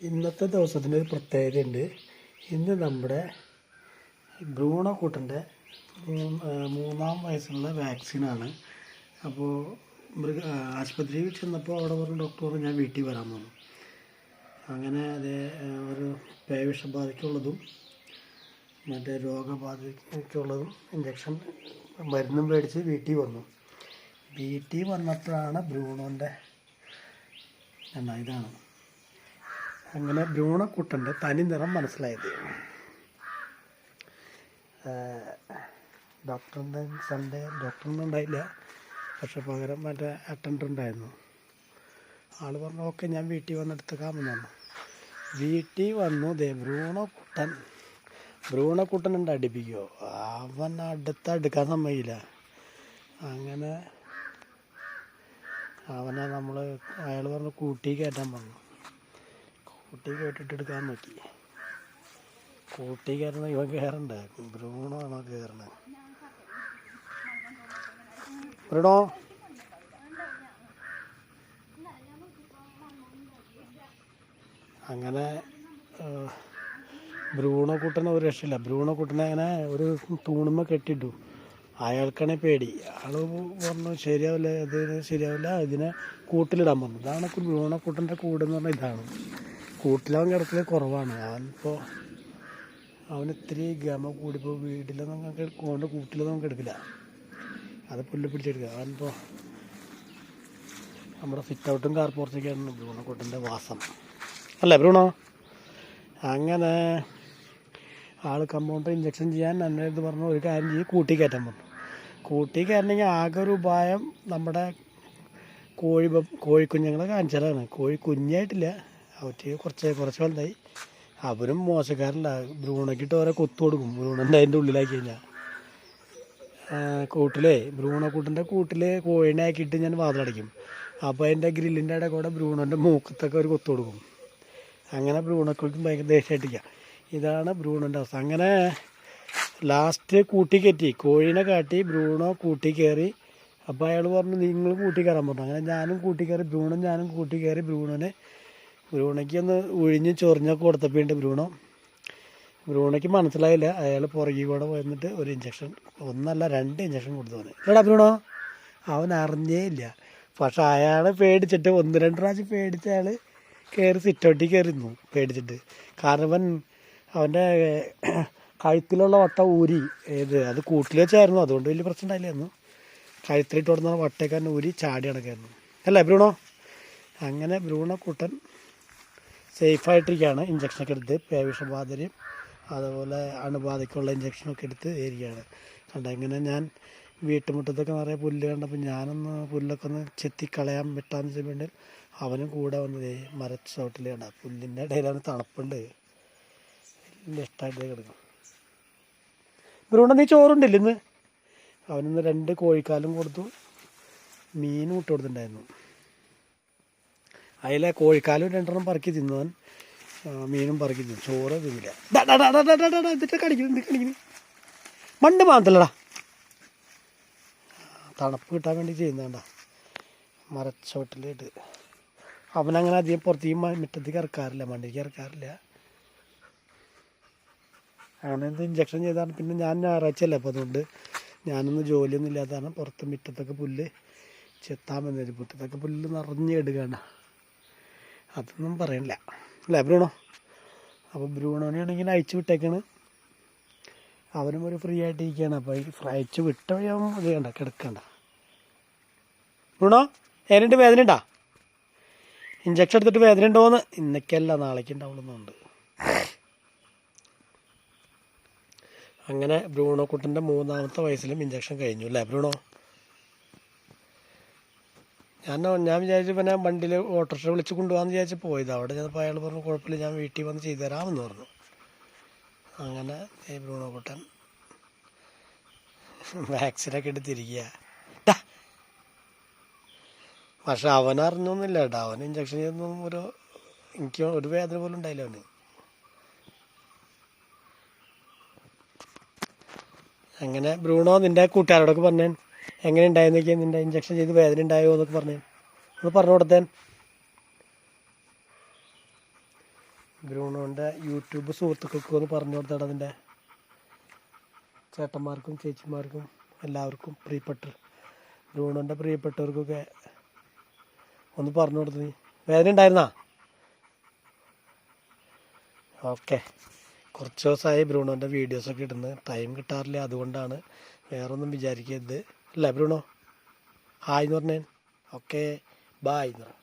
ഇന്നത്തെ ദിവസത്തിന് ഒരു പ്രത്യേകതയുണ്ട്. ഇന്ന് നമ്മുടെ ഭ്രൂണക്കൂട്ടൻ്റെ 3-ാം വയസ്സുള്ള വാക്സിനാണ്. അപ്പോൾ ആശുപത്രിയിൽ ചെന്നപ്പോൾ അവിടെ പറഞ്ഞ ഡോക്ടർ പറഞ്ഞു ഞാൻ വീട്ടിൽ വരാൻ പറഞ്ഞു. അങ്ങനെ അതേ ഒരു പേവിഷബാധയ്ക്കുള്ളതും മറ്റേ രോഗബാധയ്ക്കുള്ളതും ഇഞ്ചക്ഷൻ മരുന്നും മേടിച്ച് വീട്ടിൽ വന്നു. വീട്ടിൽ വന്നപ്പോഴാണ് ഭ്രൂണൻ്റെ ഇതാണ് അങ്ങനെ ഭ്രൂണക്കുട്ടൻ്റെ തനി നിറം മനസ്സിലായത്. ഡോക്ടറൊന്നും ഉണ്ടായില്ല, പക്ഷെ പകരം മറ്റേ അറ്റൻഡർ ഉണ്ടായിരുന്നു. ആൾ പറഞ്ഞു ഓക്കെ ഞാൻ വീട്ടിൽ വന്നെടുത്തേക്കാമെന്ന് പറഞ്ഞു. വീട്ടിൽ വന്നു ഭ്രൂണക്കുട്ടൻ ഉണ്ട് അടുപ്പിക്കുമോ, അവൻ അടുക്കാൻ സമ്മതിയില്ല. അങ്ങനെ അവനെ അയാൾ പറഞ്ഞു കൂട്ടി കയറ്റാൻ പറഞ്ഞു. കൂട്ടി കയറ്റിട്ടെടുക്കാൻ നോക്കി. കൂട്ടി കയറണം, ഇവൻ കയറണ്ട, ഭ്രൂണമാണോ കയറണത്? ഭ്രൂണോ അങ്ങനെ ഭ്രൂണക്കുട്ടനെ ഒരു രക്ഷയില്ല. ഭ്രൂണക്കുട്ടനെ അങ്ങനെ ഒരു തൂണുമ്മ കെട്ടിട്ടു. അയാൾക്കാണെ പേടി. ആൾ പറഞ്ഞു ശരിയാവില്ല, ശരിയാവില്ല, ഇതിനെ കൂട്ടിലിടാൻ പറഞ്ഞു. ഇതാണ് ഭ്രൂണക്കുട്ടൻ്റെ കൂടെന്ന് പറഞ്ഞാൽ ഇതാണ്. കൂട്ടിലവൻ കിടക്കൽ കുറവാണ്. അവൻ ഇത്തിരി ഗമ കൂടിപ്പോൾ വീട്ടിലൊന്നും കൊണ്ട് കൂട്ടിലൊന്നും കിടക്കില്ല. അത് പുല്ല് പിടിച്ചെടുക്കുക. അവനിപ്പോൾ നമ്മുടെ സിറ്റ് ഔട്ടും കാർ പോർച്ചൊക്കെയാണ് ഭ്രൂണക്കുട്ടൻ്റെ വാസം അല്ലേ ഭ്രൂണോ? അങ്ങനെ ആൾ കമ്പൗണ്ടർ ഇഞ്ചക്ഷൻ ചെയ്യാൻ എൻ്റെ അടുത്ത് പറഞ്ഞു ഒരു കാര്യം ചെയ്യും, കൂട്ടി കയറ്റാൻ പറഞ്ഞു. കൂട്ടി കയറണമെങ്കിൽ ആകെ ഒരു ഉപായം നമ്മുടെ കോഴിക്കുഞ്ഞുങ്ങളെ കാണിച്ചാലാണ്. കോഴി കുഞ്ഞായിട്ടില്ല, അവർക്ക് കുറച്ച് വലുതായി. അവരും മോശക്കാരല്ല. ഭ്രൂണക്കിട്ട് ഓരോ കൊത്തു കൊടുക്കും ഭ്രൂണൻ്റെ അതിൻ്റെ ഉള്ളിലാക്കി കഴിഞ്ഞാൽ. ഭ്രൂണക്കൂട്ടിൻ്റെ കൂട്ടിൽ കോഴിനെ ആക്കിയിട്ട് ഞാൻ വാതിലടയ്ക്കും. അപ്പോൾ അതിൻ്റെ ഗ്രില്ലിൻ്റെ ഇടയിൽ കൂടെ ഭ്രൂണൻ്റെ മൂക്കത്തൊക്കെ ഒരു കൊത്തു കൊടുക്കും. അങ്ങനെ ഭ്രൂണക്കോഴിക്കും ഭയങ്കര ദേഷ്യമായിട്ടിരിക്കുക. ഇതാണ് ഭ്രൂണൻ്റെ അവസ്ഥ. അങ്ങനെ ലാസ്റ്റ് കൂട്ടി കോഴീനെ കാട്ടി ഭ്രൂണോ കൂട്ടി കയറി. അപ്പോൾ അയാൾ പറഞ്ഞു നിങ്ങൾ കൂട്ടി കയറാൻ പറഞ്ഞു. അങ്ങനെ ഞാനും കൂട്ടി കയറി, ഞാനും കൂട്ടി കയറി. ഭ്രൂണയ്ക്ക് ഒന്ന് ഒഴിഞ്ഞ് ചൊറിഞ്ഞൊക്കെ കൊടുത്തപ്പോണ്ട് ഭ്രൂണയ്ക്ക് മനസ്സിലായില്ല. അയാൾ പുറകിൽ കൂടെ വന്നിട്ട് ഒരു ഇഞ്ചക്ഷൻ, 1 അല്ല 2 ഇഞ്ചക്ഷൻ കൊടുത്തവന്. എടാ ഭ്രൂണോ അവൻ അറിഞ്ഞേ ഇല്ല. പക്ഷെ അയാൾ പേടിച്ചിട്ട് 1-2 പ്രാവശ്യം പേടിച്ച് അയാൾ കയറി സിറ്റൗട്ടിൽ കയറിയിരുന്നു പേടിച്ചിട്ട്. കാരണം അവൻ്റെ കഴുത്തിലുള്ള വട്ട ഊരി അത് കൂട്ടിൽ വെച്ചായിരുന്നു, അതുകൊണ്ട് വലിയ പ്രശ്നം ഉണ്ടായില്ലായിരുന്നു. കഴുത്തിലിട്ട് കൊടുന്ന വട്ടയൊക്കെ ഊരി ചാടി നടക്കായിരുന്നു അല്ലേ ഭ്രൂണോ? അങ്ങനെ ഭ്രൂണക്കുട്ടൻ സേഫായിട്ടിരിക്കുകയാണ്. ഇഞ്ചക്ഷനൊക്കെ എടുത്ത് പേവിഷബാധയും അതുപോലെ അണുബാധയ്ക്കുള്ള ഇഞ്ചക്ഷനൊക്കെ എടുത്ത് ഇരിക്കുകയാണ്. ഇങ്ങനെ ഞാൻ വീട്ടുമുറ്റത്തൊക്കെ നിറയെ പുല്ല് കണ്ടപ്പോൾ ഞാനൊന്ന് പുല്ലൊക്കെ ഒന്ന് ചെത്തിക്കളയാൻ വിട്ടാന്ന് വെച്ചാൽ വേണ്ടി അവനും കൂടെ വന്നത് മരച്ചോട്ടിൽ കണ്ട പുല്ലിൻ്റെ ഇടയിലാണ്, തണുപ്പുണ്ട്, വലിയ ഇഷ്ടമായിട്ട് കിടക്കും. ഭ്രൂണ നീ ചോറുണ്ടില്ല ഇന്ന്? അവനിന്ന് 2 കോഴിക്കാലും കൊടുത്തു, മീനും ഇട്ട് കൊടുത്തിട്ടുണ്ടായിരുന്നു. അതിലെ കോഴിക്കാലും 2 പറക്കി തിന്നവൻ, മീനും പറക്കി തിന്നു, ചോറ് തിന്നില്ല. എന്നിട്ട് കടിക്കുന്നു മണ്ട് മാന്തല്ലടാ. തണുപ്പ് കിട്ടാൻ വേണ്ടി ചെയ്യുന്നതാണ്ട മരച്ചോട്ടിലിട്ട്. അവനങ്ങനെ അധികം പുറത്തേക്ക് മുറ്റത്തേക്ക് ഇറക്കാറില്ല, മണ്ടിക്ക് ഇറക്കാറില്ല. അങ്ങനെ ഇഞ്ചക്ഷൻ ചെയ്താണ്. പിന്നെ ഞാൻ ഞായറാഴ്ചയല്ല, അപ്പോൾ അതുകൊണ്ട് ഞാനൊന്നും ജോലിയൊന്നും ഇല്ലാത്തതാണ് പുറത്ത് മുറ്റത്തൊക്കെ പുല്ല് ചെത്താൻ വന്നത്. മുറ്റത്തൊക്കെ പുല്ല് നിറഞ്ഞെടുക്കണ്ട, അതൊന്നും പറയണില്ല അല്ലേ ഭ്രൂണോ? അപ്പോൾ ഭ്രൂണോനെയാണെങ്കിൽ അയച്ചു വിട്ടേക്കാണ്. അവനും ഒരു ഫ്രീ ആയിട്ട് ഇരിക്കുകയാണ്. അപ്പോൾ ഈ അയച്ചു വിട്ട വഴിയാവും ഇത് കണ്ട കിടക്കണ്ട. ഭ്രൂണോ ഏതാണ്ട് വേദന ഉണ്ടാ? ഇഞ്ചക്ഷൻ എടുത്തിട്ട് വേദന ഉണ്ടോയെന്ന് ഇന്നൊക്കെയല്ല നാളേക്ക് ഉണ്ടാവുന്നുണ്ട്. അങ്ങനെ ഭ്രൂണക്കുട്ടൻ്റെ 3-ാമത്തെ വയസ്സിലും ഇഞ്ചക്ഷൻ കഴിഞ്ഞു അല്ലേ ഭ്രൂണോ? ഞാൻ വിചാരിച്ചു പിന്നെ വണ്ടിയിൽ ഓട്ടോറിക്ഷ വിളിച്ച് കൊണ്ടുപോകാമെന്ന് വിചാരിച്ച് പോയത്. അവിടെ ചെന്നപ്പോൾ അയാൾ പറഞ്ഞു കുഴപ്പമില്ല ഞാൻ വീട്ടിൽ വന്ന് ചെയ്തു തരാമെന്ന് പറഞ്ഞു. അങ്ങനെ ഈ ഭ്രൂണക്കുട്ടൻ വാക്സിനൊക്കെ എടുത്തിരിക്കുക. പക്ഷെ അവനറിഞ്ഞൊന്നുമില്ല കേട്ടോ. അവൻ ഇഞ്ചക്ഷൻ ചെയ്തൊന്നും എനിക്ക് ഒരു വേദന പോലും ഉണ്ടായില്ല അവന്. അങ്ങനെ ഭ്രൂണോ നിൻ്റെ കൂട്ടുകാരോടൊക്കെ പറഞ്ഞേൻ എങ്ങനെ ഉണ്ടായെന്നൊക്കെ, നിൻ്റെ ഇഞ്ചക്ഷൻ ചെയ്ത് വേദന ഉണ്ടായോ എന്നൊക്കെ പറഞ്ഞേൻ, ഒന്ന് പറഞ്ഞു കൊടുത്തേൻ. ബ്രൂണോൻ്റെ യൂട്യൂബ് സുഹൃത്തുക്കൾക്കും ഒന്ന് പറഞ്ഞു കൊടുത്താൽ അതിൻ്റെ ചേട്ടന്മാർക്കും ചേച്ചിമാർക്കും എല്ലാവർക്കും ബ്രൂണോൻ്റെ പ്രിയപ്പെട്ടവർക്കൊക്കെ ഒന്ന് പറഞ്ഞു കൊടുത്തു. നീ വേദന ഉണ്ടായിരുന്നാ? ഓക്കെ. കുറച്ച് ദിവസമായി ബ്രൂണോൻ്റെ വീഡിയോസൊക്കെ ഇടുന്നത്, ടൈം കിട്ടാറില്ല, അതുകൊണ്ടാണ്. വേറൊന്നും വിചാരിക്കരുത് അല്ലേ ബ്രൂണോ? ഹായ് എന്ന് പറഞ്ഞേ. ഓക്കെ, ബായ് എന്ന് പറ.